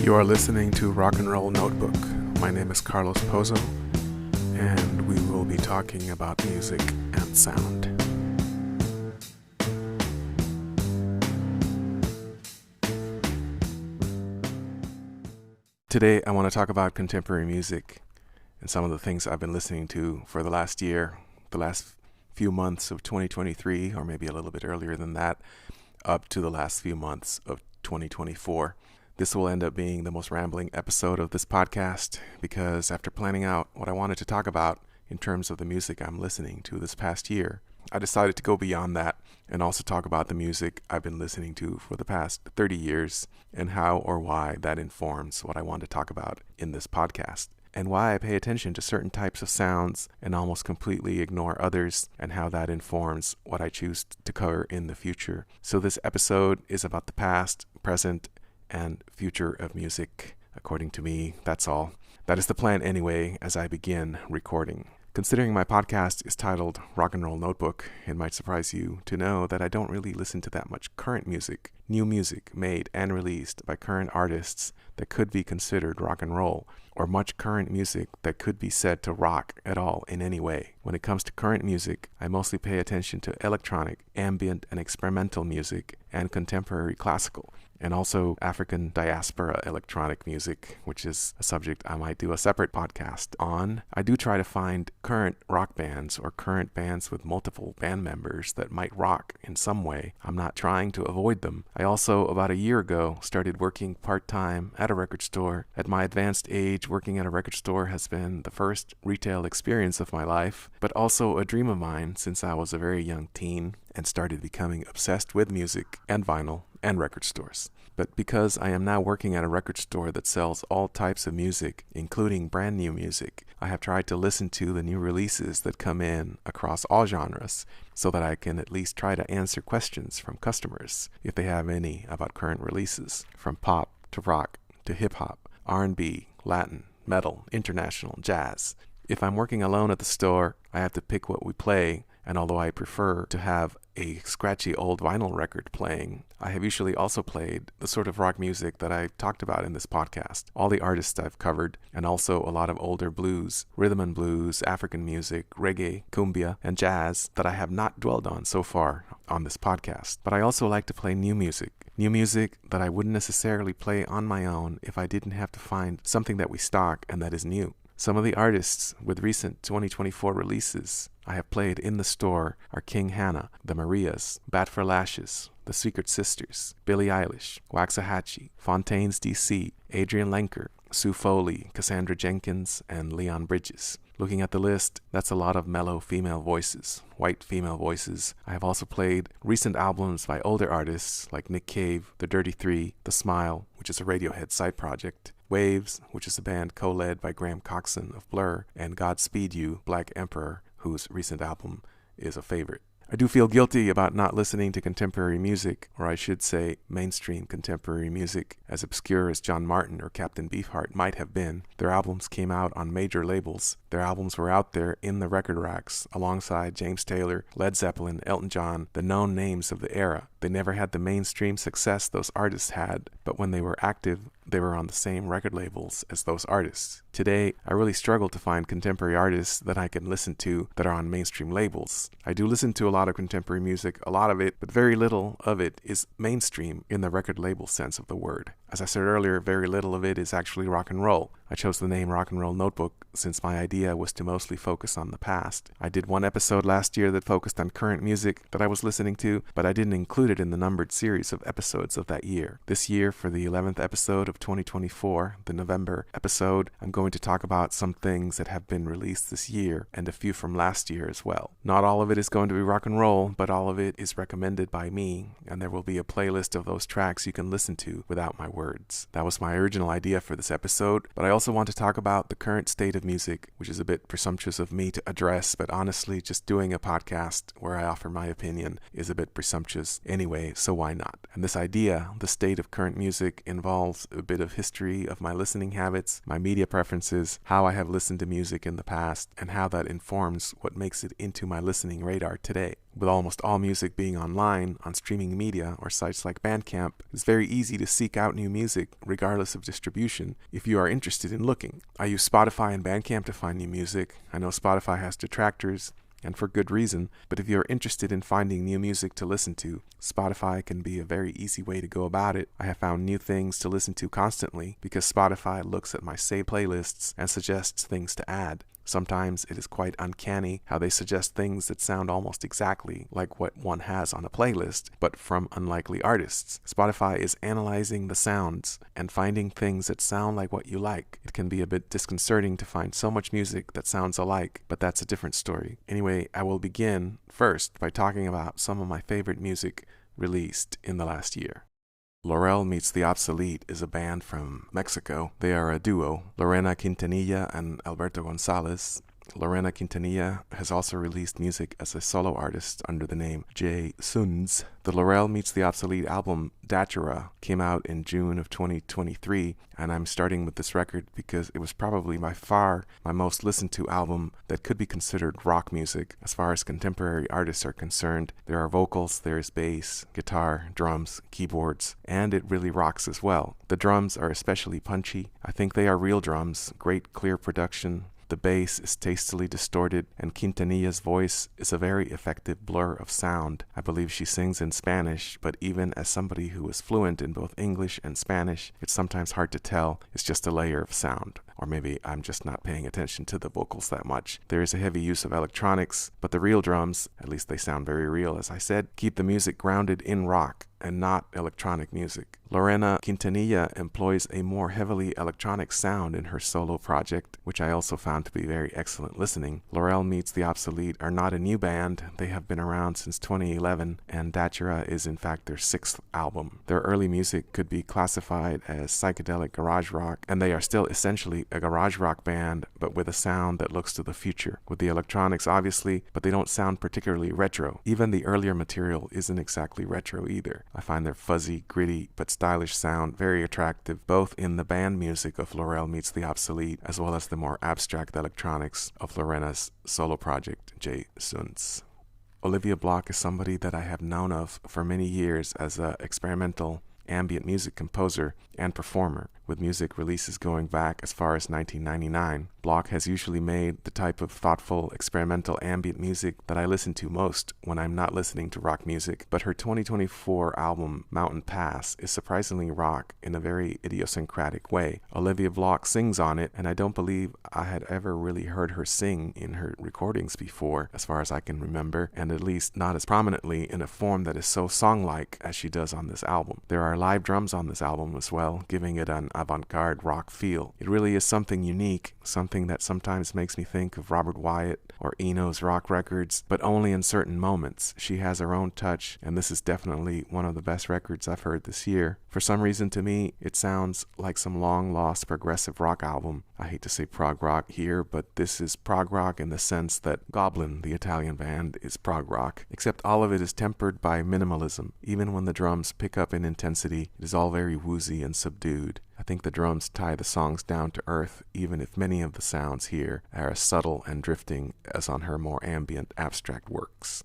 You are listening to Rock and Roll Notebook. My name is Carlos Pozo, and we will be talking about music and sound. Today, I want to talk about contemporary music and some of the things I've been listening to for the last year, the last few months of 2023, or maybe a little bit earlier than that, up to the last few months of 2024. This will end up being the most rambling episode of this podcast because after planning out what I wanted to talk about in terms of the music I'm listening to this past year, I decided to go beyond that and also talk about the music I've been listening to for the past 30 years and how or why that informs what I want to talk about in this podcast, and why I pay attention to certain types of sounds and almost completely ignore others, and how that informs what I choose to cover in the future. So this episode is about the past, present, and future of music. According to me, that's all. That is the plan anyway as I begin recording. Considering my podcast is titled Rock and Roll Notebook, it might surprise you to know that I don't really listen to that much current music, new music made and released by current artists that could be considered rock and roll, or much current music that could be said to rock at all in any way. When it comes to current music, I mostly pay attention to electronic, ambient, and experimental music, and contemporary classical, and also African diaspora electronic music, which is a subject I might do a separate podcast on. I do try to find current rock bands or current bands with multiple band members that might rock in some way. I'm not trying to avoid them. I also, about a year ago, started working part-time at a record store. At my advanced age, working at a record store has been the first retail experience of my life, but also a dream of mine since I was a very young teen and started becoming obsessed with music and vinyl and record stores. But because I am now working at a record store that sells all types of music, including brand new music, I have tried to listen to the new releases that come in across all genres so that I can at least try to answer questions from customers, if they have any, about current releases, from pop to rock to hip-hop, R&B, Latin, metal, international, jazz. If I'm working alone at the store, I have to pick what we play, and although I prefer to have a scratchy old vinyl record playing, I have usually also played the sort of rock music that I've talked about in this podcast, all the artists I've covered, and also a lot of older blues, rhythm and blues, African music, reggae, cumbia, and jazz that I have not dwelled on so far on this podcast. But I also like to play new music that I wouldn't necessarily play on my own if I didn't have to find something that we stock and that is new. Some of the artists with recent 2024 releases I have played in the store are King Hannah, The Marias, Bat for Lashes, The Secret Sisters, Billie Eilish, Waxahachie, Fontaines DC, Adrian Lenker, Sue Foley, Cassandra Jenkins, and Leon Bridges. Looking at the list, that's a lot of mellow female voices, white female voices. I have also played recent albums by older artists like Nick Cave, The Dirty Three, The Smile, which is a Radiohead side project, Waves, which is a band co-led by Graham Coxon of Blur, and Godspeed You, Black Emperor, whose recent album is a favorite. I do feel guilty about not listening to contemporary music, or I should say mainstream contemporary music, as obscure as John Martin or Captain Beefheart might have been. Their albums came out on major labels. Their albums were out there in the record racks alongside James Taylor, Led Zeppelin, Elton John, the known names of the era. They never had the mainstream success those artists had, but when they were active, they were on the same record labels as those artists. Today, I really struggle to find contemporary artists that I can listen to that are on mainstream labels. I do listen to a lot of contemporary music, a lot of it, but very little of it is mainstream in the record label sense of the word. As I said earlier, very little of it is actually rock and roll. I chose the name Rock and Roll Notebook since my idea was to mostly focus on the past. I did one episode last year that focused on current music that I was listening to, but I didn't include it in the numbered series of episodes of that year. This year, for the 11th episode of 2024, the November episode, I'm going to talk about some things that have been released this year and a few from last year as well. Not all of it is going to be rock and roll, but all of it is recommended by me, and there will be a playlist of those tracks you can listen to without my words. That was my original idea for this episode, but I also want to talk about the current state of music, which is a bit presumptuous of me to address, but honestly, just doing a podcast where I offer my opinion is a bit presumptuous anyway, so why not? And this idea, the state of current music, involves a bit of history of my listening habits, my media preferences, how I have listened to music in the past, and how that informs what makes it into my listening radar today. With almost all music being online, on streaming media, or sites like Bandcamp, it's very easy to seek out new music, regardless of distribution, if you are interested in looking. I use Spotify and Bandcamp to find new music. I know Spotify has detractors, and for good reason, but if you're interested in finding new music to listen to, Spotify can be a very easy way to go about it. I have found new things to listen to constantly because Spotify looks at my saved playlists and suggests things to add. Sometimes it is quite uncanny how they suggest things that sound almost exactly like what one has on a playlist, but from unlikely artists. Spotify is analyzing the sounds and finding things that sound like what you like. It can be a bit disconcerting to find so much music that sounds alike, but that's a different story. Anyway, I will begin first by talking about some of my favorite music released in the last year. Laurel Meets the Obsolete is a band from Mexico. They are a duo, Lorena Quintanilla and Alberto Gonzalez. Lorena Quintanilla has also released music as a solo artist under the name J. Suns. The Laurel Meets the Obsolete album, Datura, came out in June of 2023, and I'm starting with this record because it was probably by far my most listened to album that could be considered rock music. As far as contemporary artists are concerned, there are vocals, there is bass, guitar, drums, keyboards, and it really rocks as well. The drums are especially punchy. I think they are real drums, great clear production. The bass is tastily distorted, and Quintanilla's voice is a very effective blur of sound. I believe she sings in Spanish, but even as somebody who is fluent in both English and Spanish, it's sometimes hard to tell. It's just a layer of sound. Or maybe I'm just not paying attention to the vocals that much. There is a heavy use of electronics, but the real drums, at least they sound very real as I said, keep the music grounded in rock and not electronic music. Lorena Quintanilla employs a more heavily electronic sound in her solo project, which I also found to be very excellent listening. Laurel Meets the Obsolete are not a new band. They have been around since 2011, and Datura is in fact their 6th album. Their early music could be classified as psychedelic garage rock, and they are still essentially a garage rock band, but with a sound that looks to the future. With the electronics obviously, but they don't sound particularly retro. Even the earlier material isn't exactly retro either. I find their fuzzy, gritty, but stylish sound very attractive, both in the band music of Laurel Meets the Obsolete, as well as the more abstract electronics of Lorena's solo project, J. Suns. Olivia Block is somebody that I have known of for many years as an experimental ambient music composer and performer, with music releases going back as far as 1999. Block has usually made the type of thoughtful, experimental ambient music that I listen to most when I'm not listening to rock music, but her 2024 album, Mountain Pass, is surprisingly rock in a very idiosyncratic way. Olivia Block sings on it, and I don't believe I had ever really heard her sing in her recordings before, as far as I can remember, and at least not as prominently in a form that is so song-like as she does on this album. There are live drums on this album as well, giving it an avant-garde rock feel. It really is something unique, something that sometimes makes me think of Robert Wyatt or Eno's rock records, but only in certain moments. She has her own touch, and this is definitely one of the best records I've heard this year. For some reason, to me, it sounds like some long-lost progressive rock album. I hate to say prog rock here, but this is prog rock in the sense that Goblin, the Italian band, is prog rock, except all of it is tempered by minimalism. Even when the drums pick up in intensity, it is all very woozy and subdued. I think the drums tie the songs down to earth, even if many of the sounds here are as subtle and drifting as on her more ambient, abstract works.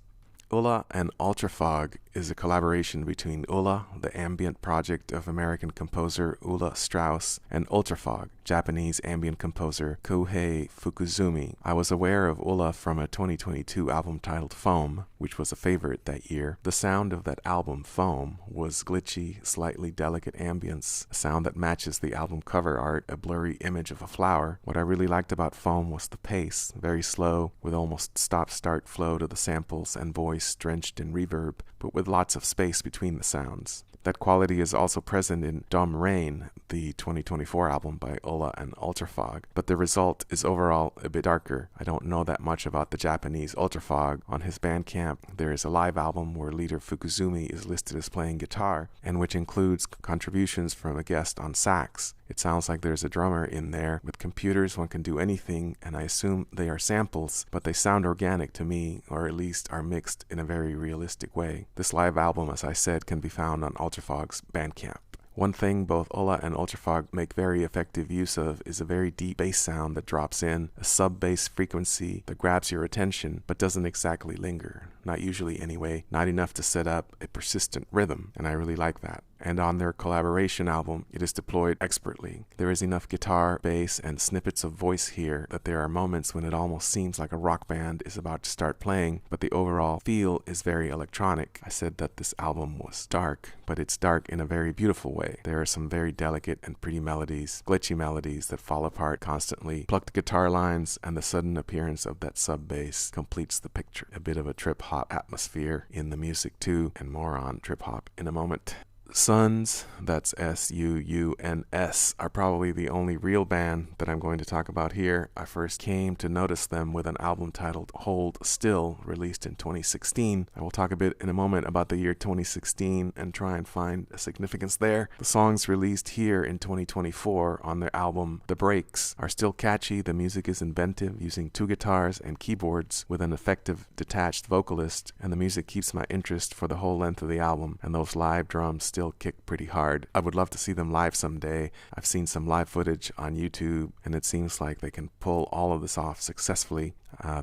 Ulla and Ultrafog is a collaboration between Ulla, the ambient project of American composer Ulla Strauss, and Ultrafog, Japanese ambient composer Kouhei Fukuzumi. I was aware of Ulla from a 2022 album titled Foam, which was a favorite that year. The sound of that album, Foam, was glitchy, slightly delicate ambience, a sound that matches the album cover art, a blurry image of a flower. What I really liked about Foam was the pace, very slow, with almost stop-start flow to the samples and voice drenched in reverb, but with lots of space between the sounds. That quality is also present in Dumb Rain, the 2024 album by Ulla and Ultrafog, but the result is overall a bit darker. I don't know that much about the Japanese Ultrafog. On his Bandcamp, there is a live album where leader Fukuzumi is listed as playing guitar, and which includes contributions from a guest on sax. It sounds like there's a drummer in there. With computers, one can do anything, and I assume they are samples, but they sound organic to me, or at least are mixed in a very realistic way. This live album, as I said, can be found on Ultrafog's Bandcamp. One thing both Ola and Ultrafog make very effective use of is a very deep bass sound that drops in, a sub-bass frequency that grabs your attention but doesn't exactly linger. Not usually anyway, not enough to set up a persistent rhythm, and I really like that. And on their collaboration album, it is deployed expertly. There is enough guitar, bass, and snippets of voice here that there are moments when it almost seems like a rock band is about to start playing, but the overall feel is very electronic. I said that this album was dark, but it's dark in a very beautiful way. There are some very delicate and pretty melodies, glitchy melodies that fall apart constantly. Plucked guitar lines and the sudden appearance of that sub-bass completes the picture. A bit of a trip-hop atmosphere in the music too, and more on trip-hop in a moment. Suns, that's S-U-U-N-S, are probably the only real band that I'm going to talk about here. I first came to notice them with an album titled Hold Still, released in 2016. I will talk a bit in a moment about the year 2016 and try and find a significance there. The songs released here in 2024 on their album The Breaks are still catchy. The music is inventive, using 2 guitars and keyboards with an effective detached vocalist, and the music keeps my interest for the whole length of the album, and those live drums still kick pretty hard. I would love to see them live someday. I've seen some live footage on YouTube, and it seems like they can pull all of this off successfully.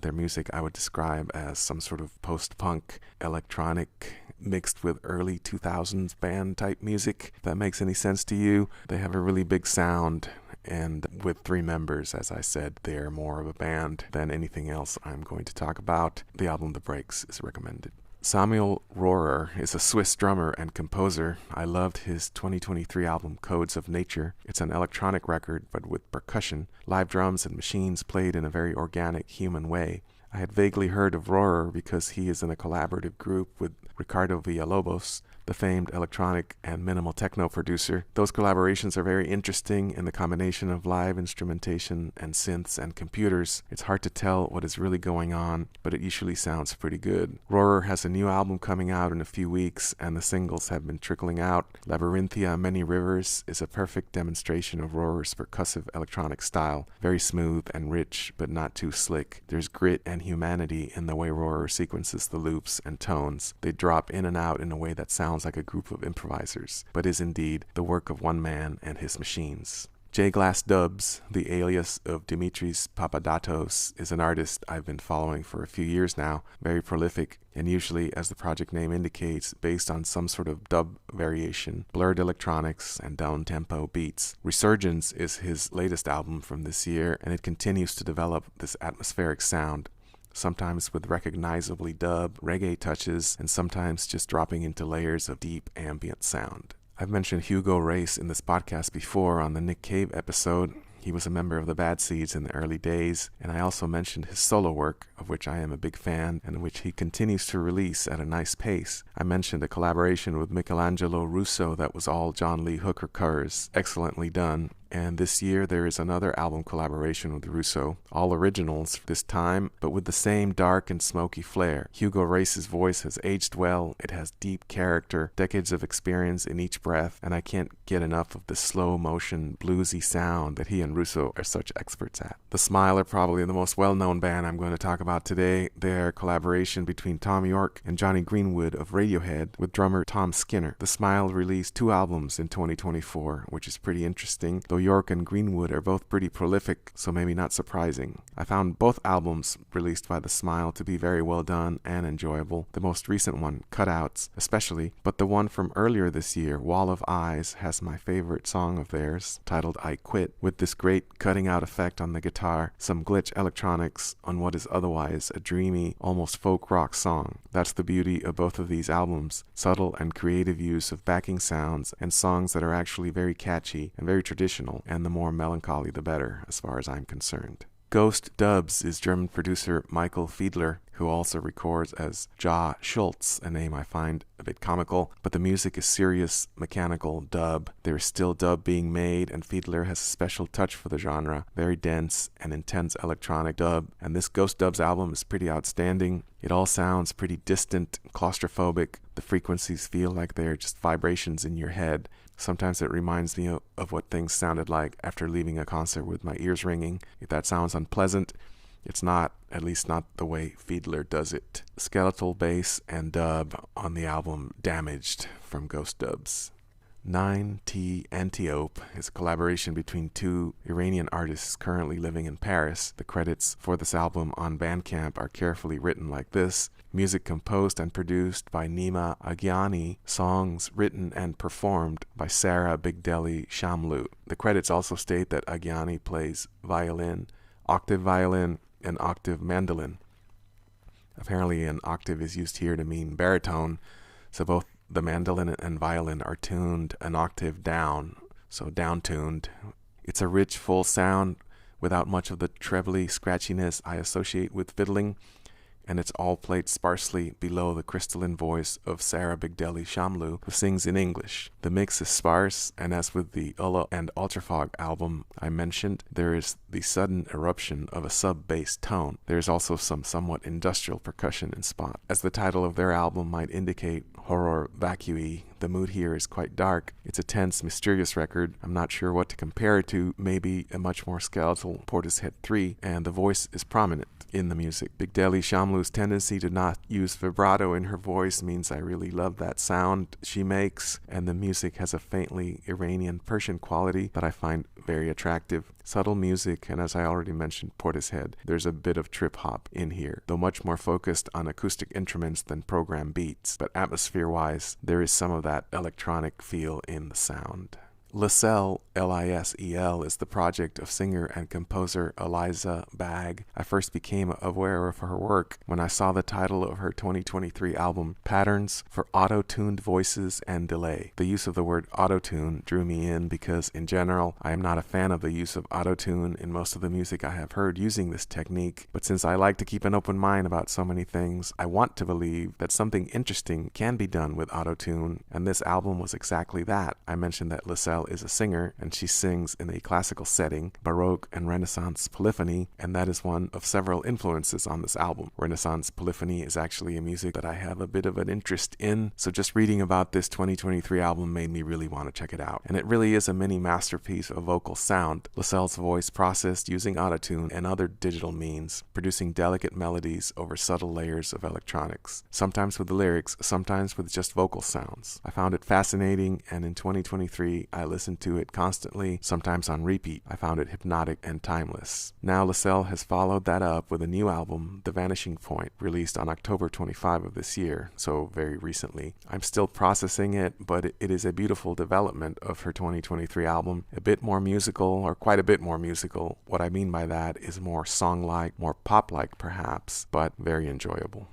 Their music I would describe as some sort of post-punk electronic mixed with early 2000s band type music, if that makes any sense to you. They have a really big sound, and with 3 members, as I said, they're more of a band than anything else I'm going to talk about. The album The Breaks is recommended. Samuel Rohrer is a Swiss drummer and composer. I loved his 2023 album Codes of Nature. It's an electronic record, but with percussion, live drums, and machines played in a very organic, human way. I had vaguely heard of Rohrer because he is in a collaborative group with Ricardo Villalobos, the famed electronic and minimal techno producer. Those collaborations are very interesting in the combination of live instrumentation and synths and computers. It's hard to tell what is really going on, but it usually sounds pretty good. Rohrer has a new album coming out in a few weeks, and the singles have been trickling out. Labyrinthia Many Rivers is a perfect demonstration of Rohrer's percussive electronic style. Very smooth and rich, but not too slick. There's grit and humanity in the way Rohrer sequences the loops and tones. They drop in and out in a way that sounds like a group of improvisers, but is indeed the work of one man and his machines. J Glass Dubs, the alias of Dimitris Papadatos, is an artist I've been following for a few years now, very prolific, and usually, as the project name indicates, based on some sort of dub variation, blurred electronics, and down-tempo beats. Resurgence is his latest album from this year, and it continues to develop this atmospheric sound, sometimes with recognizably dub, reggae touches, and sometimes just dropping into layers of deep ambient sound. I've mentioned Hugo Race in this podcast before on the Nick Cave episode. He was a member of the Bad Seeds in the early days, and I also mentioned his solo work, of which I am a big fan, and which he continues to release at a nice pace. I mentioned a collaboration with Michelangelo Russo that was all John Lee Hooker covers, excellently done. And this year there is another album collaboration with Russo, all originals this time, but with the same dark and smoky flair. Hugo Race's voice has aged well, it has deep character, decades of experience in each breath, and I can't get enough of the slow motion, bluesy sound that he and Russo are such experts at. The Smile are probably the most well-known band I'm going to talk about today. Their collaboration between Tom York and Johnny Greenwood of Radiohead with drummer Tom Skinner. The Smile released 2 albums in 2024, which is pretty interesting, though York and Greenwood are both pretty prolific, so maybe not surprising. I found both albums released by The Smile to be very well done and enjoyable. The most recent one, Cutouts, especially, but the one from earlier this year, Wall of Eyes, has my favorite song of theirs, titled I Quit, with this great cutting out effect on the guitar, some glitch electronics on what is otherwise a dreamy, almost folk rock song. That's the beauty of both of these albums, subtle and creative use of backing sounds and songs that are actually very catchy and very traditional, and the more melancholy the better, as far as I'm concerned. Ghost Dubs is German producer Michael Fiedler, who also records as Ja Schultz, a name I find a bit comical, but the music is serious, mechanical dub. There is still dub being made, and Fiedler has a special touch for the genre, very dense and intense electronic dub, and this Ghost Dubs album is pretty outstanding. It all sounds pretty distant, claustrophobic. The frequencies feel like they're just vibrations in your head. Sometimes it reminds me of what things sounded like after leaving a concert with my ears ringing. If that sounds unpleasant, it's not, at least not the way Fiedler does it. Skeletal bass and dub on the album Damaged from Ghost Dubs. 9T Antiope is a collaboration between two Iranian artists currently living in Paris. The credits for this album on Bandcamp are carefully written like this: music composed and produced by Nima Aghiani, songs written and performed by Sarah Bigdeli Shamlu. The credits also state that Aghiani plays violin, octave violin, and octave mandolin. Apparently an octave is used here to mean baritone, so both the mandolin and violin are tuned an octave down, so down-tuned. It's a rich, full sound without much of the trebly scratchiness I associate with fiddling, and it's all played sparsely below the crystalline voice of Sarah Bigdeli Shamlu, who sings in English. The mix is sparse, and as with the Ulla and Ultrafog album I mentioned, there is the sudden eruption of a sub-bass tone. There is also some somewhat industrial percussion in spot. As the title of their album might indicate, horror vacui, the mood here is quite dark. It's a tense, mysterious record. I'm not sure what to compare it to, maybe a much more skeletal Portishead 3, and the voice is prominent in the music. Bigdeli Shamlu's tendency to not use vibrato in her voice means I really love that sound she makes, and the music has a faintly Iranian Persian quality that I find very attractive. Subtle music, and as I already mentioned, Portishead, there's a bit of trip-hop in here, though much more focused on acoustic instruments than program beats, but atmosphere-wise, there is some of that electronic feel in the sound. Lisel, Lisel, is the project of singer and composer Eliza Bagg. I first became aware of her work when I saw the title of her 2023 album, Patterns for Auto-Tuned Voices and Delay. The use of the word auto-tune drew me in because, in general, I am not a fan of the use of auto-tune in most of the music I have heard using this technique, but since I like to keep an open mind about so many things, I want to believe that something interesting can be done with auto-tune, and this album was exactly that. I mentioned that Lisel is a singer, and she sings in a classical setting, Baroque and Renaissance polyphony, and that is one of several influences on this album. Renaissance polyphony is actually a music that I have a bit of an interest in, so just reading about this 2023 album made me really want to check it out. And it really is a mini masterpiece of vocal sound. Lisel's voice processed using autotune and other digital means, producing delicate melodies over subtle layers of electronics, sometimes with the lyrics, sometimes with just vocal sounds. I found it fascinating, and in 2023 I listened to it constantly, sometimes on repeat. I found it hypnotic and timeless. Now Lisel has followed that up with a new album, The Vanishing Point, released on October 25 of this year, so very recently. I'm still processing it, but it is a beautiful development of her 2023 album, a bit more musical, or quite a bit more musical. What I mean by that is more song-like, more pop-like perhaps, but very enjoyable.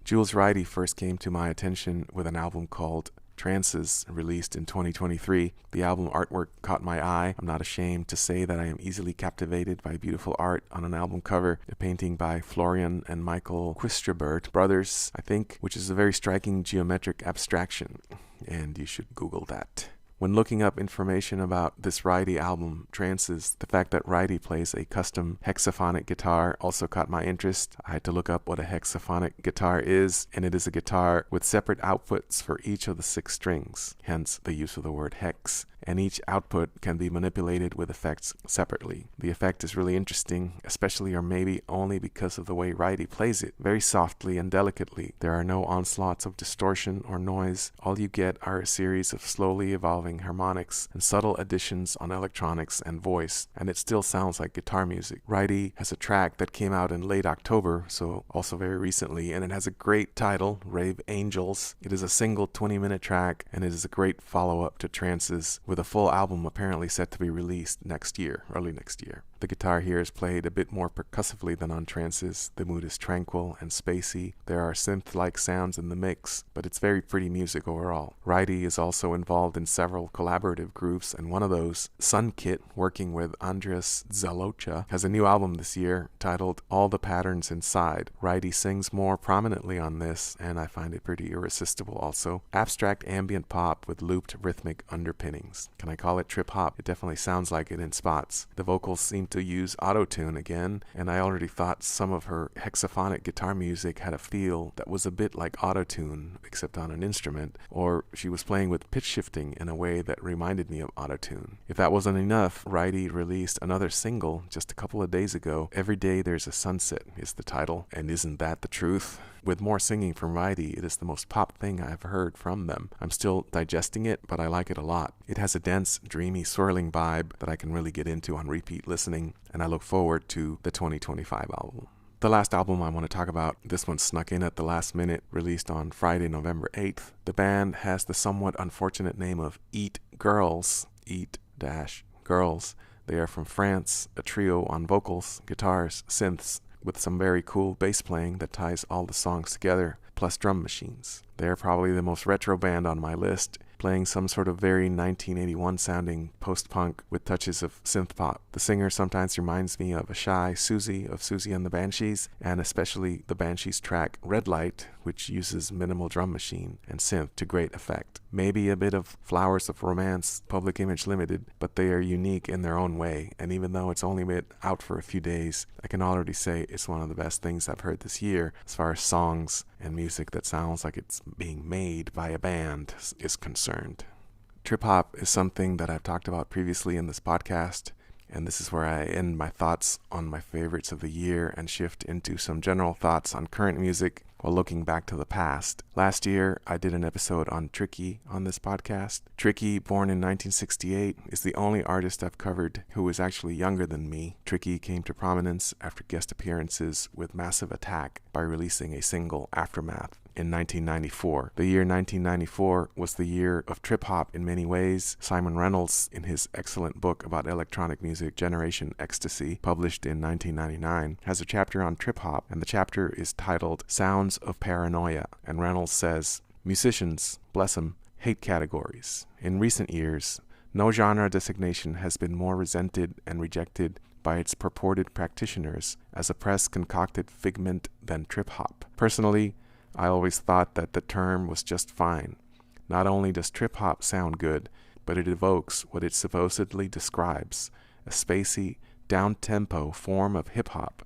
Jules Ridey first came to my attention with an album called Trances, released in 2023. The album artwork caught my eye. I'm not ashamed to say that I am easily captivated by beautiful art on an album cover, a painting by Florian and Michael Quistrebert brothers, I think, which is a very striking geometric abstraction, and you should Google that. When looking up information about this Ridey album, Trances, the fact that Ridey plays a custom hexaphonic guitar also caught my interest. I had to look up what a hexaphonic guitar is, and it is a guitar with separate outputs for each of the 6 strings, hence the use of the word hex, and each output can be manipulated with effects separately. The effect is really interesting, especially or maybe only because of the way Ridey plays it, very softly and delicately. There are no onslaughts of distortion or noise. All you get are a series of slowly evolving harmonics and subtle additions on electronics and voice, and it still sounds like guitar music. Ridey has a track that came out in late October, so also very recently, and it has a great title, Rave Angels. It is a single 20-minute track, and it is a great follow-up to Trances, with a full album apparently set to be released next year, early next year. The guitar here is played a bit more percussively than on Trances. The mood is tranquil and spacey. There are synth-like sounds in the mix, but it's very pretty music overall. Ridey is also involved in several collaborative groups, and one of those, Sunkit, working with Andres Zalocha, has a new album this year titled All the Patterns Inside. Ridey sings more prominently on this, and I find it pretty irresistible also. Abstract ambient pop with looped rhythmic underpinnings. Can I call it trip-hop? It definitely sounds like it in spots. The vocals seem to use auto-tune again, and I already thought some of her hexaphonic guitar music had a feel that was a bit like auto-tune, except on an instrument, or she was playing with pitch shifting in a way that reminded me of auto-tune. If that wasn't enough, Ridey released another single just a couple of days ago. Every Day There's a Sunset is the title, and isn't that the truth? with more singing from Mighty, it is the most pop thing I've heard from them. I'm still digesting it, but I like it a lot. It has a dense, dreamy, swirling vibe that I can really get into on repeat listening, and I look forward to the 2025 album. The last album I want to talk about, this one snuck in at the last minute, released on Friday, November 8th. The band has the somewhat unfortunate name of Eat Girls, Eat-Girls. They are from France, a trio on vocals, guitars, synths, with some very cool bass playing that ties all the songs together, plus drum machines. They are probably the most retro band on my list, playing some sort of very 1981 sounding post-punk with touches of synth pop. The singer sometimes reminds me of a shy Susie of Susie and the Banshees, and especially the Banshees track Red Light, which uses minimal drum machine and synth to great effect. Maybe a bit of Flowers of Romance, Public Image Limited, but they are unique in their own way, and even though it's only been out for a few days, I can already say it's one of the best things I've heard this year as far as songs and music that sounds like it's being made by a band is concerned. Trip hop is something that I've talked about previously in this podcast, and this is where I end my thoughts on my favorites of the year and shift into some general thoughts on current music while looking back to the past. Last year, I did an episode on Tricky on this podcast. Tricky, born in 1968, is the only artist I've covered who is actually younger than me. Tricky came to prominence after guest appearances with Massive Attack by releasing a single, Aftermath, in 1994. The year 1994 was the year of trip-hop in many ways. Simon Reynolds, in his excellent book about electronic music, Generation Ecstasy, published in 1999, has a chapter on trip-hop, and the chapter is titled Sounds of Paranoia. And Reynolds says, "Musicians, bless 'em, hate categories. In recent years, no genre designation has been more resented and rejected by its purported practitioners as a press-concocted figment than trip-hop. Personally, I always thought that the term was just fine. Not only does trip-hop sound good, but it evokes what it supposedly describes, a spacey, down-tempo form of hip-hop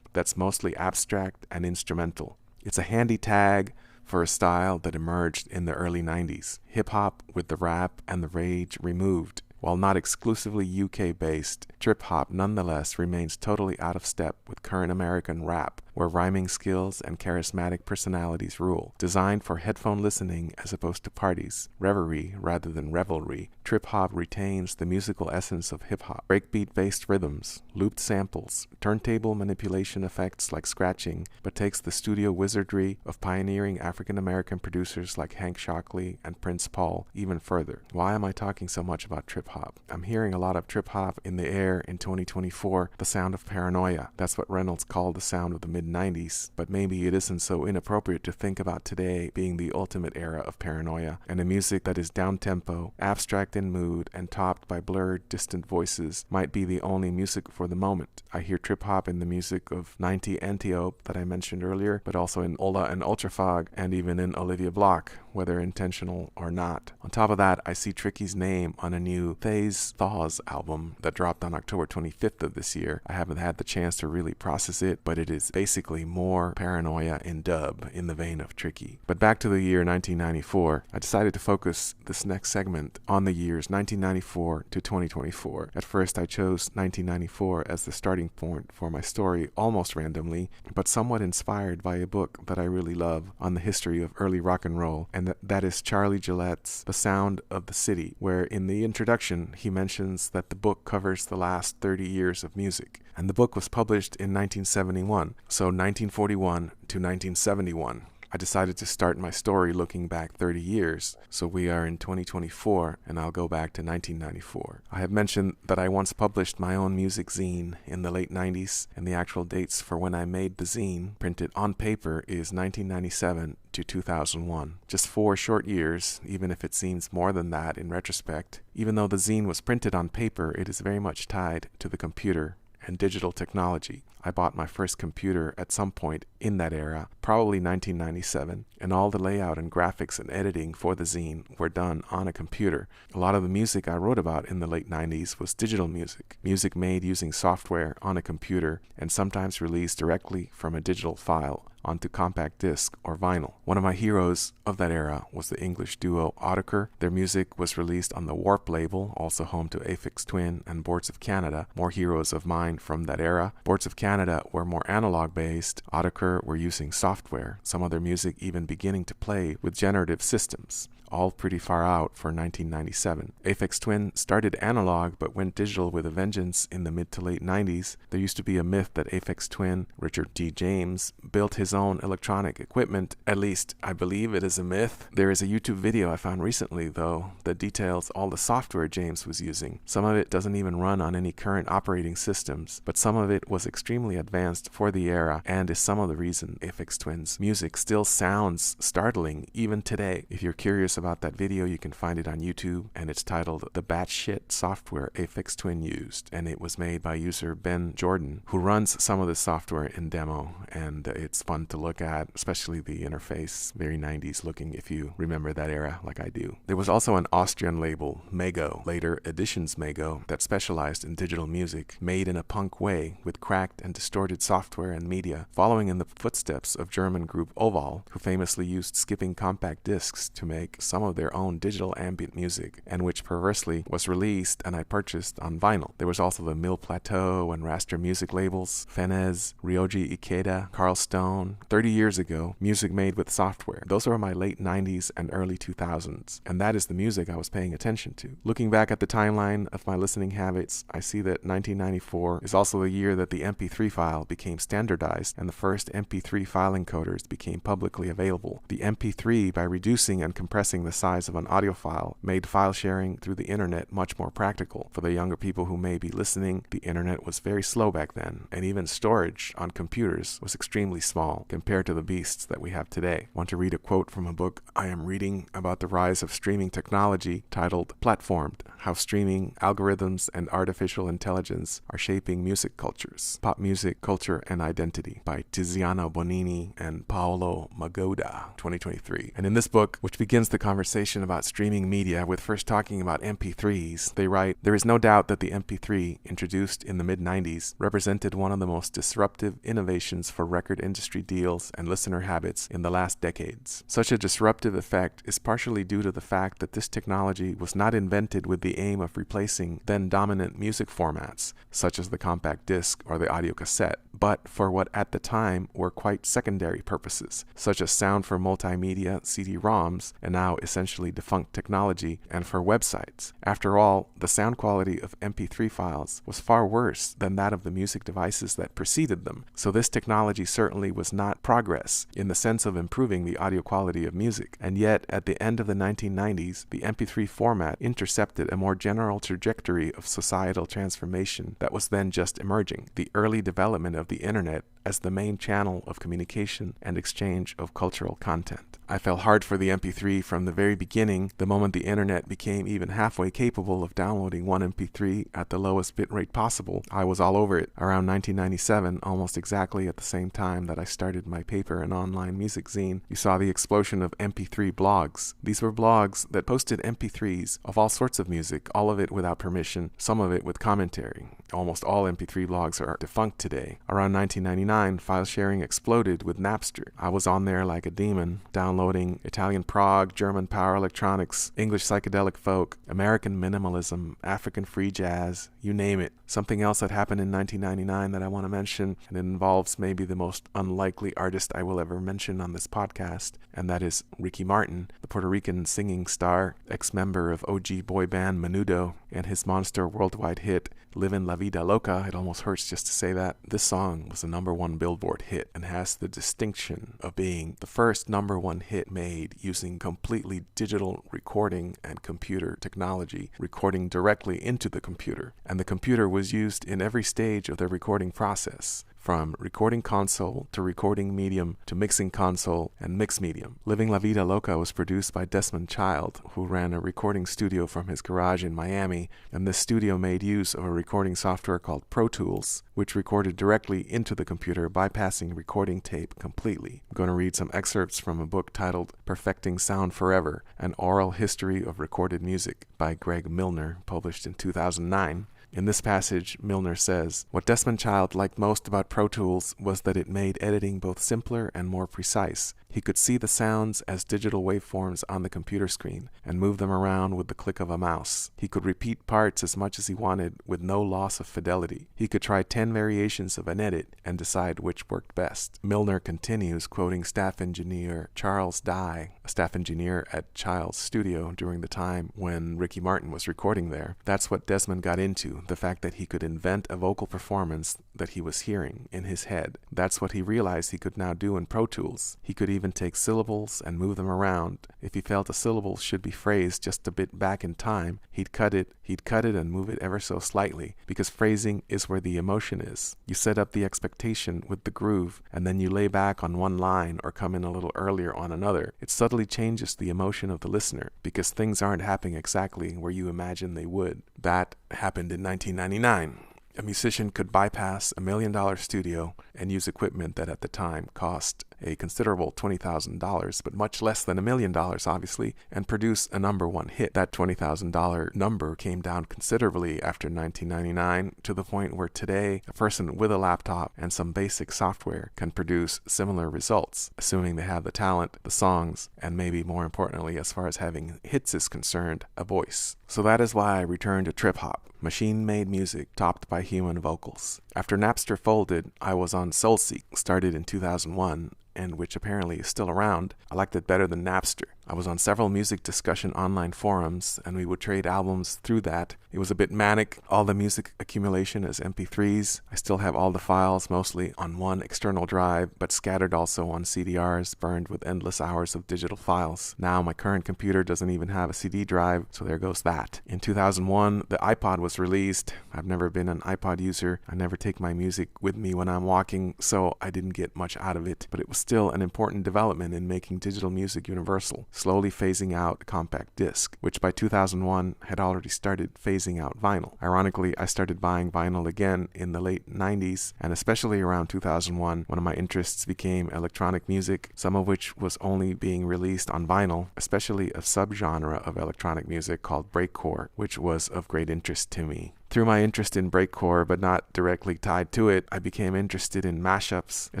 that's mostly abstract and instrumental. It's a handy tag for a style that emerged in the early 90s, hip-hop with the rap and the rage removed. While not exclusively UK-based, trip-hop nonetheless remains totally out of step with current American rap, where rhyming skills and charismatic personalities rule. Designed for headphone listening as opposed to parties, reverie rather than revelry, trip-hop retains the musical essence of hip-hop. Breakbeat-based rhythms, looped samples, turntable manipulation effects like scratching, but takes the studio wizardry of pioneering African-American producers like Hank Shockley and Prince Paul even further. Why am I talking so much about trip-hop? I'm hearing a lot of trip-hop in the air in 2024, the sound of paranoia. That's what Reynolds called the sound of the mid-90s, but maybe it isn't so inappropriate to think about today being the ultimate era of paranoia, and a music that is down-tempo, abstract in mood, and topped by blurred, distant voices might be the only music for the moment. I hear trip-hop in the music of 90 Antiope that I mentioned earlier, but also in Ola and Ultrafog, and even in Olivia Block, whether intentional or not. On top of that, I see Tricky's name on a new Thay's Thaws album that dropped on October 25th of this year. I haven't had the chance to really process it, but it is basically more paranoia in dub in the vein of Tricky. But back to the year 1994, I decided to focus this next segment on the years 1994 to 2024. At first, I chose 1994 as the starting point for my story almost randomly, but somewhat inspired by a book that I really love on the history of early rock and roll, and that is Charlie Gillette's The Sound of the City, where in the introduction he mentions that the book covers the last 30 years of music. And the book was published in 1971, so 1941 to 1971. I decided to start my story looking back 30 years, so we are in 2024, and I'll go back to 1994. I have mentioned that I once published my own music zine in the late 90s, and the actual dates for when I made the zine, printed on paper, is 1997 to 2001. Just 4 short years, even if it seems more than that in retrospect. Even though the zine was printed on paper, it is very much tied to the computer and digital technology. I bought my first computer at some point in that era, probably 1997, and all the layout and graphics and editing for the zine were done on a computer. A lot of the music I wrote about in the late 90s was digital music made using software on a computer and sometimes released directly from a digital file onto compact disc or vinyl. One of my heroes of that era was the English duo Autechre. Their music was released on the Warp label, also home to Aphex Twin and Boards of Canada, more heroes of mine from that era. Boards of Canada were more analog based, Autechre were using software, some of their music even beginning to play with generative systems. All pretty far out for 1997. Aphex Twin started analog but went digital with a vengeance in the mid to late 90s. There used to be a myth that Aphex Twin, Richard D. James, built his own electronic equipment. At least, I believe it is a myth. There is a YouTube video I found recently, though, that details all the software James was using. Some of it doesn't even run on any current operating systems, but some of it was extremely advanced for the era and is some of the reason Aphex Twin's music still sounds startling even today. If you're curious about that video, you can find it on YouTube, and it's titled The Batshit Software Aphex Twin Used, and it was made by user Ben Jordan, who runs some of the software in demo, and it's fun to look at, especially the interface, very 90s looking if you remember that era like I do. There was also an Austrian label, Mego, later Editions Mego, that specialized in digital music, made in a punk way with cracked and distorted software and media, following in the footsteps of German group Oval, who famously used skipping compact discs to make some of their own digital ambient music, and which perversely was released and I purchased on vinyl. There was also the Mill Plateau and Raster music labels, Fenez, Ryoji Ikeda, Carl Stone. 30 years ago, music made with software. Those were my late 90s and early 2000s, and that is the music I was paying attention to. Looking back at the timeline of my listening habits, I see that 1994 is also the year that the MP3 file became standardized and the first MP3 file encoders became publicly available. The MP3, by reducing and compressing the size of an audio file, made file sharing through the internet much more practical. For the younger people who may be listening, the internet was very slow back then, and even storage on computers was extremely small compared to the beasts that we have today. Want to read a quote from a book I am reading about the rise of streaming technology titled Platformed: How Streaming, Algorithms, and Artificial Intelligence Are Shaping Music Cultures, Pop Music, Culture, and Identity by Tiziano Bonini and Paolo Magoda, 2023. And in this book, which begins the conversation about streaming media with first talking about MP3s, they write, "There is no doubt that the MP3, introduced in the mid-90s, represented one of the most disruptive innovations for record industry deals and listener habits in the last decades. Such a disruptive effect is partially due to the fact that this technology was not invented with the aim of replacing then-dominant music formats, such as the compact disc or the audio cassette, but for what at the time were quite secondary purposes, such as sound for multimedia CD-ROMs, and now essentially defunct technology, and for websites. After all, the sound quality of MP3 files was far worse than that of the music devices that preceded them, so this technology certainly was not progress in the sense of improving the audio quality of music. And yet, at the end of the 1990s, the MP3 format intercepted a more general trajectory of societal transformation that was then just emerging, the early development of the internet as the main channel of communication and exchange of cultural content. I fell hard for the MP3 from the very beginning. The moment the internet became even halfway capable of downloading one MP3 at the lowest bitrate possible, I was all over it. Around 1997, almost exactly at the same time that I started my paper and online music zine, you saw the explosion of MP3 blogs. These were blogs that posted MP3s of all sorts of music, all of it without permission, some of it with commentary. Almost all MP3 blogs are defunct today. Around 1999, file sharing exploded with Napster. I was on there like a demon, downloading Italian prog, German power electronics, English psychedelic folk, American minimalism, African free jazz, you name it. Something else that happened in 1999 that I want to mention, and it involves maybe the most unlikely artist I will ever mention on this podcast, and that is Ricky Martin, the Puerto Rican singing star, ex-member of OG boy band Menudo, and his monster worldwide hit, Livin' La Vida Loca. It almost hurts just to say that. This song was a #1 Billboard hit and has the distinction of being the first #1 hit made using completely digital recording and computer technology, recording directly into the computer. And the computer was used in every stage of the recording process, from recording console to recording medium to mixing console and mix medium. Living La Vida Loca was produced by Desmond Child, who ran a recording studio from his garage in Miami, and this studio made use of a recording software called Pro Tools, which recorded directly into the computer, bypassing recording tape completely. I'm going to read some excerpts from a book titled Perfecting Sound Forever, An Oral History of Recorded Music by Greg Milner, published in 2009. In this passage, Milner says, "What Desmond Child liked most about Pro Tools was that it made editing both simpler and more precise. He could see the sounds as digital waveforms on the computer screen and move them around with the click of a mouse. He could repeat parts as much as he wanted with no loss of fidelity. He could try 10 variations of an edit and decide which worked best." Milner continues, quoting staff engineer Charles Dye, a staff engineer at Child's studio during the time when Ricky Martin was recording there. "That's what Desmond got into, the fact that he could invent a vocal performance that he was hearing in his head. That's what he realized he could now do in Pro Tools. He could even take syllables and move them around. If he felt a syllable should be phrased just a bit back in time, he'd cut it and move it ever so slightly, because phrasing is where the emotion is. You set up the expectation with the groove, and then you lay back on one line or come in a little earlier on another. It subtly changes the emotion of the listener, because things aren't happening exactly where you imagine they would." That happened in 1999. A musician could bypass $1 million studio and use equipment that at the time cost a considerable $20,000, but much less than $1 million, obviously, and produce a #1 hit. That $20,000 number came down considerably after 1999, to the point where today a person with a laptop and some basic software can produce similar results, assuming they have the talent, the songs, and maybe more importantly, as far as having hits is concerned, a voice. So that is why I returned to trip-hop, machine-made music topped by human vocals. After Napster folded, I was on SoulSeek, started in 2001, and which apparently is still around. I liked it better than Napster. I was on several music discussion online forums, and we would trade albums through that. It was a bit manic, all the music accumulation as MP3s. I still have all the files, mostly on one external drive, but scattered also on CDRs, burned with endless hours of digital files. Now my current computer doesn't even have a CD drive, so there goes that. In 2001, the iPod was released. I've never been an iPod user. I never take my music with me when I'm walking, so I didn't get much out of it, but it was still an important development in making digital music universal, slowly phasing out compact disc, which by 2001 had already started phasing out vinyl. Ironically, I started buying vinyl again in the late 90s, and especially around 2001, one of my interests became electronic music, some of which was only being released on vinyl, especially a subgenre of electronic music called breakcore, which was of great interest to me. Through my interest in breakcore, but not directly tied to it, I became interested in mashups, a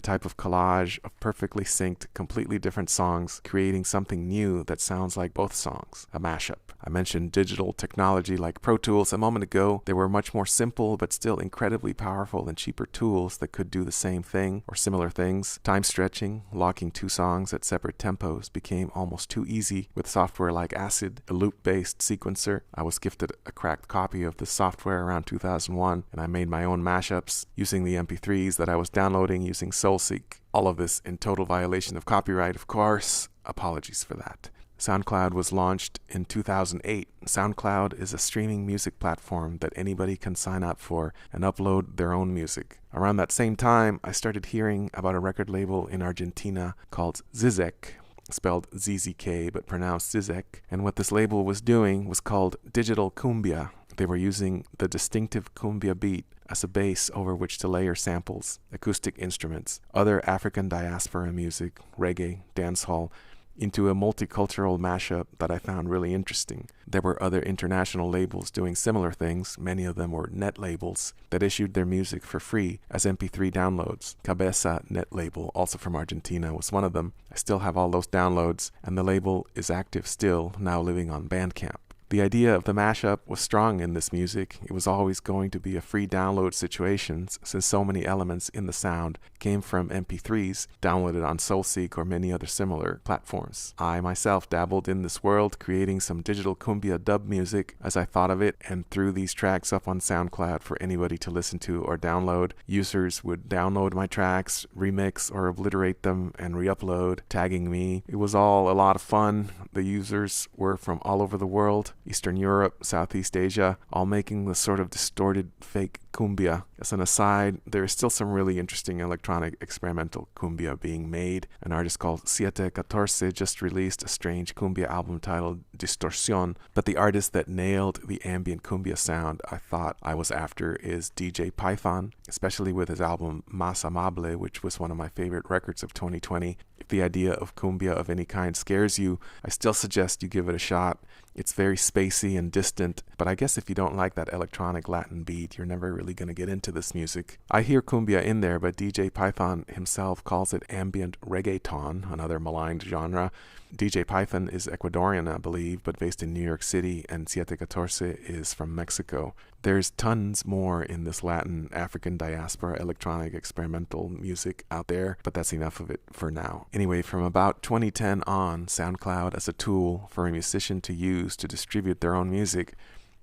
type of collage of perfectly synced, completely different songs, creating something new that sounds like both songs, a mashup. I mentioned digital technology like Pro Tools a moment ago. They were much more simple, but still incredibly powerful and cheaper tools that could do the same thing or similar things. Time stretching, locking two songs at separate tempos became almost too easy with software like Acid, a loop-based sequencer. I was gifted a cracked copy of this software around 2001, and I made my own mashups using the MP3s that I was downloading using SoulSeek. All of this in total violation of copyright, of course. Apologies for that. SoundCloud was launched in 2008. SoundCloud is a streaming music platform that anybody can sign up for and upload their own music. Around that same time, I started hearing about a record label in Argentina called Zizek, spelled ZZK but pronounced Zizek, and what this label was doing was called digital cumbia. They were using the distinctive cumbia beat as a base over which to layer samples, acoustic instruments, other African diaspora music, reggae, dancehall, into a multicultural mashup that I found really interesting. There were other international labels doing similar things. Many of them were net labels that issued their music for free as MP3 downloads. Cabeza net label, also from Argentina, was one of them. I still have all those downloads, and the label is active still, now living on Bandcamp. The idea of the mashup was strong in this music. It was always going to be a free download situation, since so many elements in the sound came from MP3s downloaded on SoulSeek or many other similar platforms. I myself dabbled in this world, creating some digital cumbia dub music as I thought of it, and threw these tracks up on SoundCloud for anybody to listen to or download. Users would download my tracks, remix or obliterate them, and re-upload, tagging me. It was all a lot of fun. The users were from all over the world, Eastern Europe, Southeast Asia, all making this sort of distorted fake cumbia. As an aside, there is still some really interesting electronic experimental cumbia being made. An artist called 714 just released a strange cumbia album titled Distorsión, but the artist that nailed the ambient cumbia sound I thought I was after is DJ Python, especially with his album Más Amable, which was one of my favorite records of 2020. If the idea of cumbia of any kind scares you, I still suggest you give it a shot. It's very spacey and distant, but I guess if you don't like that electronic Latin beat, you're never really going to get into this music. I hear cumbia in there, but DJ Python himself calls it ambient reggaeton, another maligned genre. DJ Python is Ecuadorian, I believe, but based in New York City, and Siete Catorce is from Mexico. There's tons more in this Latin African diaspora electronic experimental music out there, but that's enough of it for now. Anyway, from about 2010 on, SoundCloud as a tool for a musician to use to distribute their own music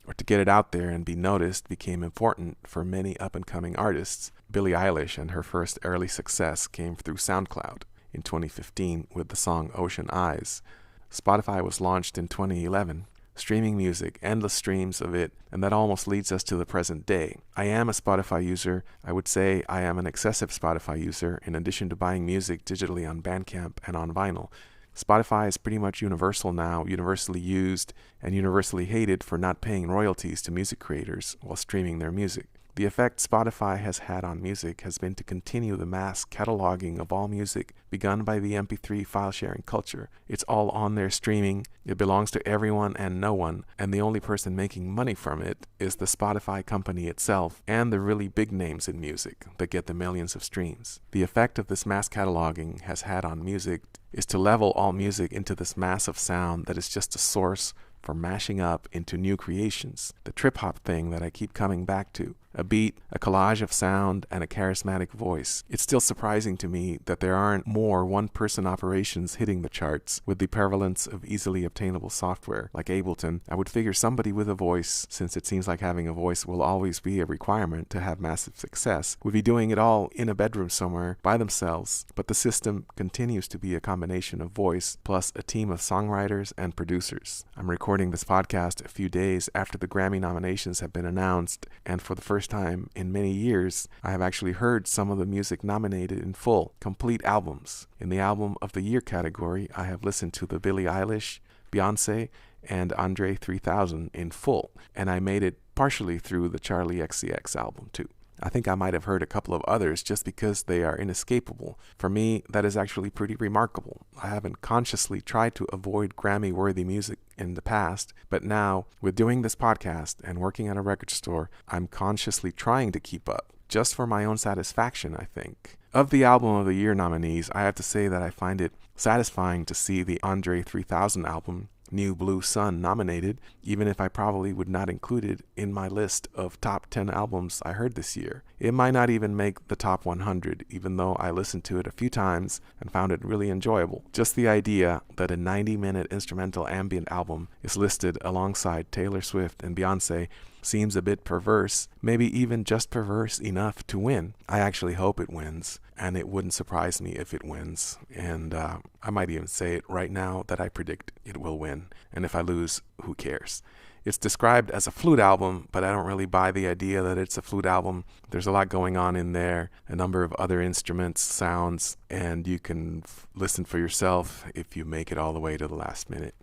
or to get it out there and be noticed became important for many up-and-coming artists. Billie Eilish and her first early success came through SoundCloud in 2015 with the song Ocean Eyes. Spotify was launched in 2011, streaming music, endless streams of it, and that almost leads us to the present day. I am a Spotify user. I would say I am an excessive Spotify user in addition to buying music digitally on Bandcamp and on vinyl. Spotify is pretty much universal now, universally used and universally hated for not paying royalties to music creators while streaming their music. The effect Spotify has had on music has been to continue the mass cataloging of all music begun by the MP3 file-sharing culture. It's all on there streaming, it belongs to everyone and no one, and the only person making money from it is the Spotify company itself and the really big names in music that get the millions of streams. The effect of this mass cataloging has had on music is to level all music into this massive sound that is just a source for mashing up into new creations. The trip-hop thing that I keep coming back to. A beat, a collage of sound, and a charismatic voice. It's still surprising to me that there aren't more one-person operations hitting the charts with the prevalence of easily obtainable software like Ableton. I would figure somebody with a voice, since it seems like having a voice will always be a requirement to have massive success, would be doing it all in a bedroom somewhere by themselves. But the system continues to be a combination of voice plus a team of songwriters and producers. I'm recording this podcast a few days after the Grammy nominations have been announced, and for the first time in many years, I have actually heard some of the music nominated in full, complete albums. In the Album of the Year category, I have listened to the Billie Eilish, Beyoncé, and Andre 3000 in full, and I made it partially through the Charli XCX album too. I think I might have heard a couple of others just because they are inescapable. For me, that is actually pretty remarkable. I haven't consciously tried to avoid Grammy-worthy music in the past, but now, with doing this podcast and working at a record store, I'm consciously trying to keep up, just for my own satisfaction, I think. Of the Album of the Year nominees, I have to say that I find it satisfying to see the Andre 3000 album, New Blue Sun, nominated, even if I probably would not include it in my list of top 10 albums I heard this year. It might not even make the top 100, even though I listened to it a few times and found it really enjoyable. Just the idea that a 90-minute instrumental ambient album is listed alongside Taylor Swift and Beyoncé seems a bit perverse, maybe even just perverse enough to win. I actually hope it wins, and it wouldn't surprise me if it wins. And I might even say it right now that I predict it will win. And if I lose, who cares? It's described as a flute album, but I don't really buy the idea that it's a flute album. There's a lot going on in there, a number of other instruments, sounds, and you can listen for yourself if you make it all the way to the last minute.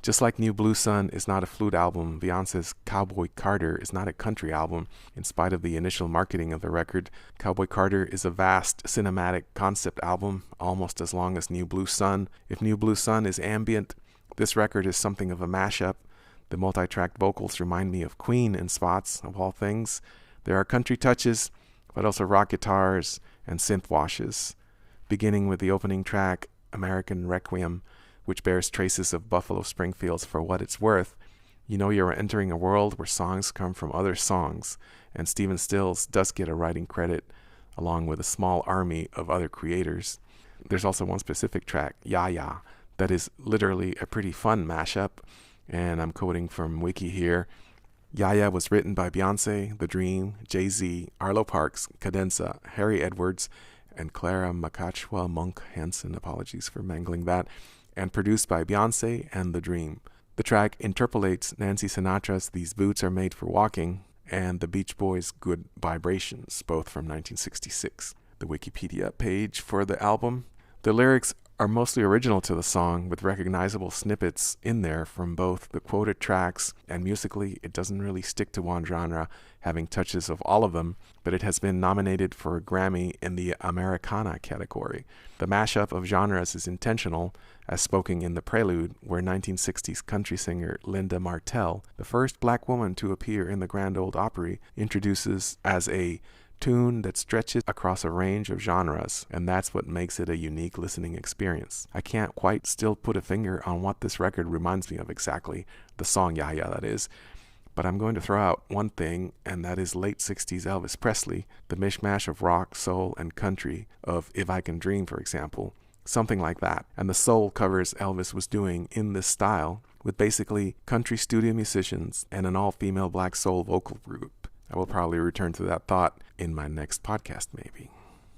Just like New Blue Sun is not a flute album, Beyoncé's Cowboy Carter is not a country album. In spite of the initial marketing of the record, Cowboy Carter is a vast cinematic concept album, almost as long as New Blue Sun. If New Blue Sun is ambient, this record is something of a mashup. The multi-tracked vocals remind me of Queen in spots, of all things. There are country touches, but also rock guitars and synth washes. Beginning with the opening track, American Requiem, which bears traces of Buffalo Springfield's For What It's Worth, you know you're entering a world where songs come from other songs, and Stephen Stills does get a writing credit, along with a small army of other creators. There's also one specific track, Ya Ya, that is literally a pretty fun mashup, and I'm quoting from Wiki here. Ya Ya was written by Beyoncé, The Dream, Jay-Z, Arlo Parks, Cadenza, Harry Edwards, and Clara Makachwa Monk Hansen, apologies for mangling that, and produced by Beyoncé and The Dream. The track interpolates Nancy Sinatra's These Boots Are Made for Walking and the Beach Boys' Good Vibrations, both from 1966. The Wikipedia page for the album. The lyrics are mostly original to the song, with recognizable snippets in there from both the quoted tracks, and musically it doesn't really stick to one genre, having touches of all of them, but it has been nominated for a Grammy in the Americana category. The mashup of genres is intentional, as spoken in the prelude, where 1960s country singer Linda Martell, the first black woman to appear in the Grand Ole Opry, introduces as a tune that stretches across a range of genres, and that's what makes it a unique listening experience. I can't quite still put a finger on what this record reminds me of exactly, the song Yahya that is, but I'm going to throw out one thing, and that is late 60s Elvis Presley, the mishmash of rock, soul, and country of If I Can Dream, for example, something like that. And the soul covers Elvis was doing in this style, with basically country studio musicians and an all-female black soul vocal group. I will probably return to that thought in my next podcast, maybe.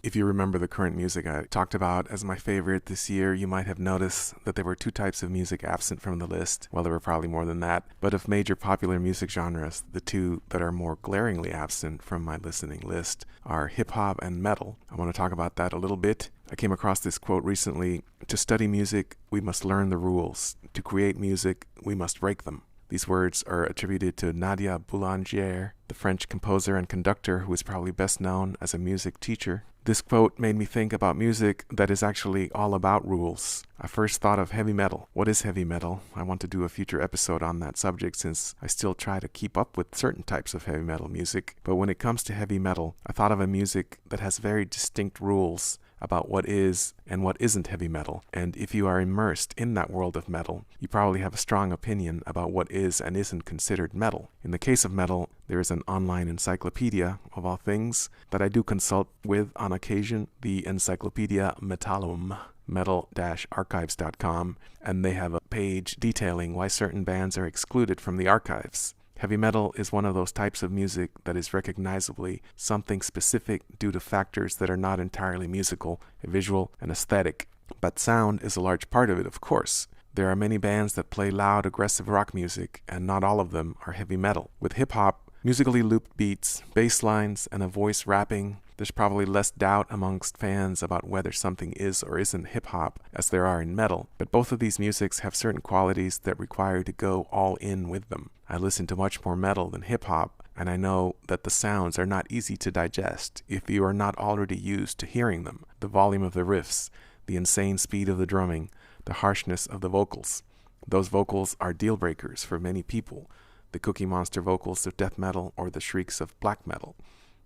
If you remember the current music I talked about as my favorite this year, you might have noticed that there were two types of music absent from the list. Well, there were probably more than that. But of major popular music genres, the two that are more glaringly absent from my listening list are hip-hop and metal. I want to talk about that a little bit. I came across this quote recently: "To study music, we must learn the rules. To create music, we must break them." These words are attributed to Nadia Boulanger, the French composer and conductor who is probably best known as a music teacher. This quote made me think about music that is actually all about rules. I first thought of heavy metal. What is heavy metal? I want to do a future episode on that subject, since I still try to keep up with certain types of heavy metal music. But when it comes to heavy metal, I thought of a music that has very distinct rules about what is and what isn't heavy metal. And if you are immersed in that world of metal, you probably have a strong opinion about what is and isn't considered metal. In the case of metal, there is an online encyclopedia, of all things, that I do consult with on occasion, the Encyclopedia Metallum, metal-archives.com, and they have a page detailing why certain bands are excluded from the archives. Heavy metal is one of those types of music that is recognizably something specific due to factors that are not entirely musical, visual, and aesthetic. But sound is a large part of it, of course. There are many bands that play loud, aggressive rock music, and not all of them are heavy metal. With hip-hop, musically looped beats, bass lines, and a voice rapping, there's probably less doubt amongst fans about whether something is or isn't hip-hop as there are in metal, but both of these musics have certain qualities that require you to go all in with them. I listen to much more metal than hip-hop, and I know that the sounds are not easy to digest if you are not already used to hearing them. The volume of the riffs, the insane speed of the drumming, the harshness of the vocals. Those vocals are deal breakers for many people. The Cookie Monster vocals of death metal or the shrieks of black metal.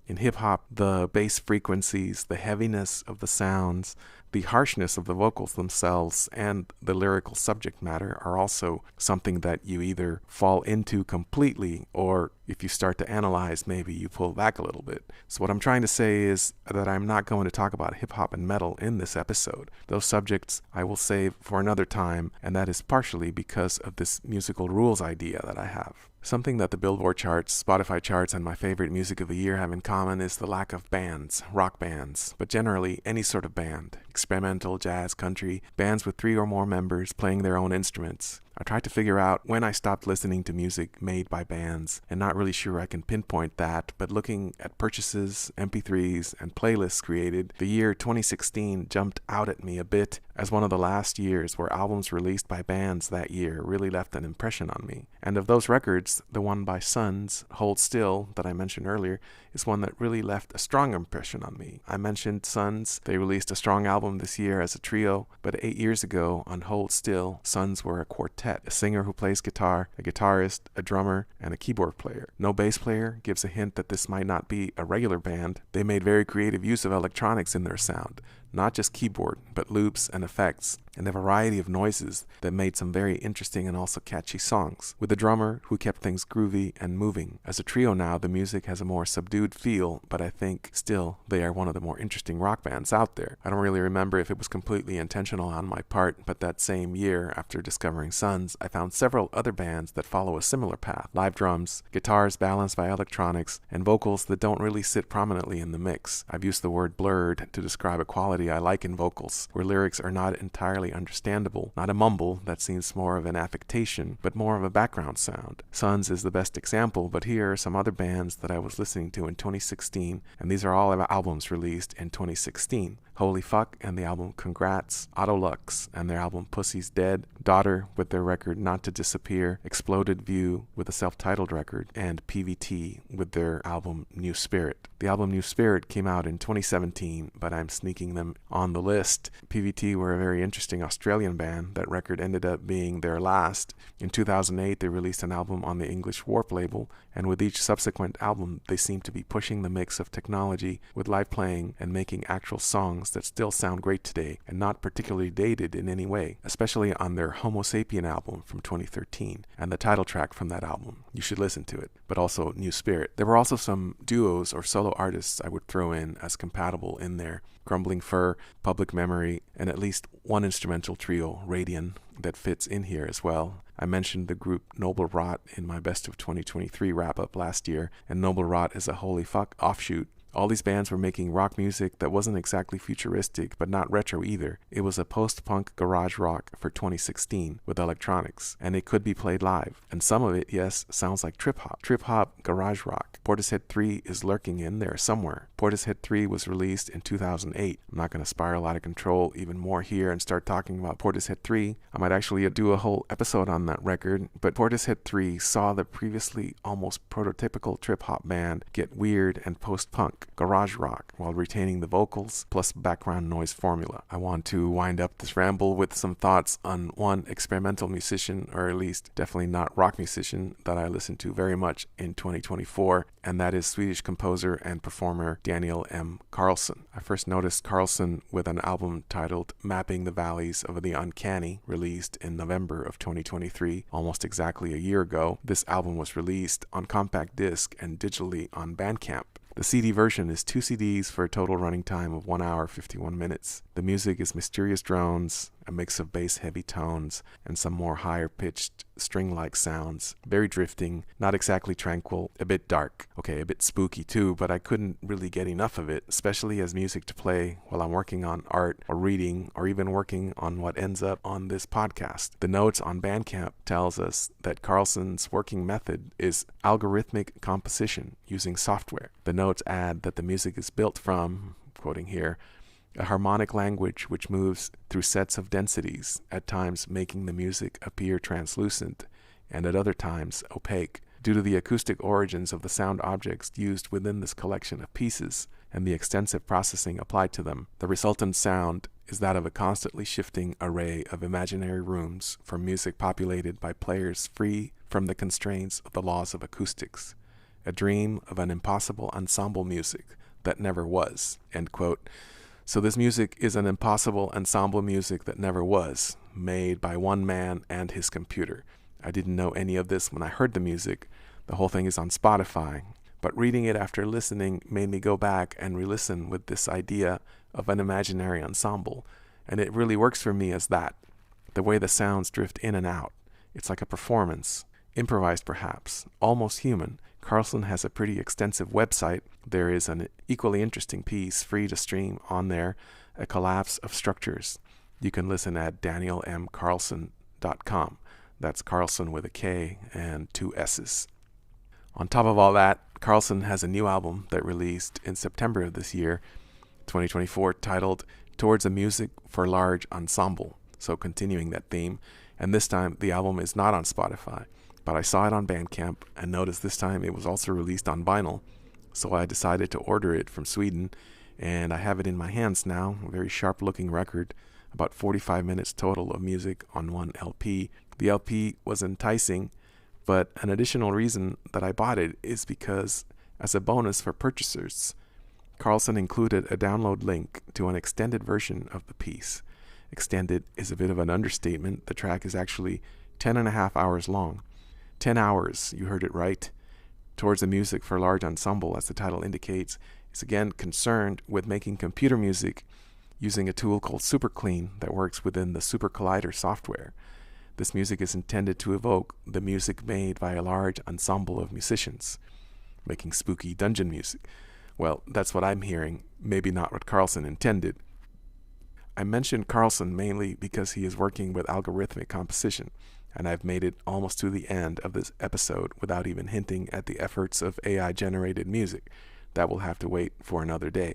In hip-hop, the bass frequencies, the heaviness of the sounds, the harshness of the vocals themselves, and the lyrical subject matter are also something that you either fall into completely, or if you start to analyze, maybe you pull back a little bit. So what I'm trying to say is that I'm not going to talk about hip-hop and metal in this episode. Those subjects I will save for another time, and that is partially because of this musical rules idea that I have. Something that the Billboard charts, Spotify charts, and my favorite music of the year have in common is the lack of bands, rock bands, but generally any sort of band, experimental, jazz, country, bands with 3 or more members playing their own instruments. I tried to figure out when I stopped listening to music made by bands, and not really sure I can pinpoint that, but looking at purchases, MP3s, and playlists created, the year 2016 jumped out at me a bit as one of the last years where albums released by bands that year really left an impression on me. And of those records, the one by Sons, Hold Still, that I mentioned earlier, is one that really left a strong impression on me. I mentioned Sons. They released a strong album this year as a trio, but 8 years ago on Hold Still, Sons were a quartet, a singer who plays guitar, a guitarist, a drummer, and a keyboard player. No bass player gives a hint that this might not be a regular band. They made very creative use of electronics in their sound. Not just keyboard, but loops and effects, and a variety of noises that made some very interesting and also catchy songs, with a drummer who kept things groovy and moving. As a trio now, the music has a more subdued feel, but I think still they are one of the more interesting rock bands out there. I don't really remember if it was completely intentional on my part, but that same year, after discovering Sons, I found several other bands that follow a similar path. Live drums, guitars balanced by electronics, and vocals that don't really sit prominently in the mix. I've used the word blurred to describe a quality flexibility I like in vocals, where lyrics are not entirely understandable, not a mumble that seems more of an affectation, but more of a background sound. Sons is the best example, but here are some other bands that I was listening to in 2016, and these are all albums released in 2016. Holy Fuck and the album Congrats, Autolux and their album Pussy's Dead, Daughter with their record Not to Disappear, Exploded View with a self-titled record, and PVT with their album New Spirit. The album New Spirit came out in 2017, but I'm sneaking them on the list. PVT were a very interesting Australian band. That record ended up being their last. In 2008, they released an album on the English Warp label, and with each subsequent album, they seem to be pushing the mix of technology with live playing and making actual songs that still sound great today and not particularly dated in any way, especially on their Homo Sapien album from 2013 and the title track from that album. You should listen to it, but also New Spirit. There were also some duos or solo artists I would throw in as compatible in there. Grumbling Fur, Public Memory, and at least one instrumental trio, Radian, that fits in here as well. I mentioned the group Noble Rot in my Best of 2023 wrap-up last year, and Noble Rot is a Holy Fuck offshoot. All these bands were making rock music that wasn't exactly futuristic, but not retro either. It was a post-punk garage rock for 2016 with electronics, and it could be played live. And some of it, yes, sounds like trip-hop. Trip-hop garage rock. Portishead 3 is lurking in there somewhere. Portishead 3 was released in 2008. I'm not going to spiral out of control even more here and start talking about Portishead 3. I might actually do a whole episode on that record, but Portishead 3 saw the previously almost prototypical trip-hop band get weird and post-punk garage rock while retaining the vocals plus background noise formula. I want to wind up this ramble with some thoughts on one experimental musician, or at least definitely not rock musician, that I listened to very much in 2024, and that is Swedish composer and performer Daniel M. Carlsson. I first noticed Carlsson with an album titled Mapping the Valleys of the Uncanny, released in November of 2023, almost exactly a year ago. This album was released on compact disc and digitally on Bandcamp. The CD version is 2 CDs for a total running time of 1 hour 51 minutes. The music is mysterious drones, a mix of bass-heavy tones, and some more higher-pitched string-like sounds. Very drifting, not exactly tranquil, a bit dark. Okay, a bit spooky too, but I couldn't really get enough of it, especially as music to play while I'm working on art or reading or even working on what ends up on this podcast. The notes on Bandcamp tells us that Carlsson's working method is algorithmic composition using software. The notes add that the music is built from, quoting here, a harmonic language which moves through sets of densities, at times making the music appear translucent and at other times opaque, due to the acoustic origins of the sound objects used within this collection of pieces and the extensive processing applied to them. The resultant sound is that of a constantly shifting array of imaginary rooms for music populated by players free from the constraints of the laws of acoustics. A dream of an impossible ensemble music that never was, end quote. So this music is an impossible ensemble music that never was, made by one man and his computer. I didn't know any of this when I heard the music. The whole thing is on Spotify. But reading it after listening made me go back and re-listen with this idea of an imaginary ensemble. And it really works for me as that. The way the sounds drift in and out. It's like a performance. Improvised perhaps. Almost human. Carlsson has a pretty extensive website. There is an equally interesting piece free to stream on there, A Collapse of Structures. You can listen at danielmcarlsson.com. That's Carlsson with a K and 2 S's. On top of all that, Carlsson has a new album that released in September of this year, 2024, titled Towards a Music for Large Ensemble. So continuing that theme, and this time the album is not on Spotify. But I saw it on Bandcamp and noticed this time it was also released on vinyl. So I decided to order it from Sweden, and I have it in my hands now. A very sharp looking record, about 45 minutes total of music on one LP. The LP was enticing, but an additional reason that I bought it is because, as a bonus for purchasers, Carlsson included a download link to an extended version of the piece. Extended is a bit of an understatement. The track is actually 10.5 hours long. 10 hours, you heard it right. Towards a Music for Large Ensemble, as the title indicates, is again concerned with making computer music using a tool called SuperClean that works within the Super Collider software. This music is intended to evoke the music made by a large ensemble of musicians, making spooky dungeon music. Well, that's what I'm hearing, maybe not what Carlsson intended. I mentioned Carlson mainly because he is working with algorithmic composition, and I've made it almost to the end of this episode without even hinting at the efforts of AI-generated music. That will have to wait for another day.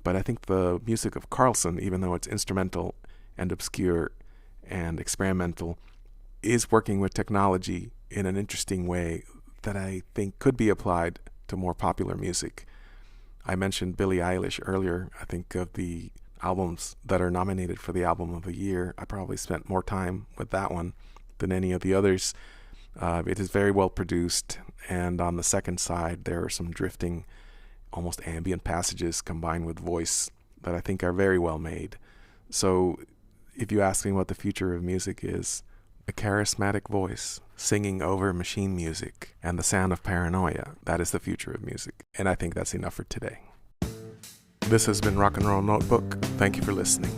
But I think the music of Carlson, even though it's instrumental and obscure and experimental, is working with technology in an interesting way that I think could be applied to more popular music. I mentioned Billie Eilish earlier. I think of the albums that are nominated for the Album of the Year, I probably spent more time with that one than any of the others. It is very well produced, and on the second side, there are some drifting, almost ambient passages combined with voice that I think are very well made. So if you ask me what the future of music is, a charismatic voice singing over machine music and the sound of paranoia, that is the future of music. And I think that's enough for today. This has been Rock and Roll Notebook. Thank you for listening.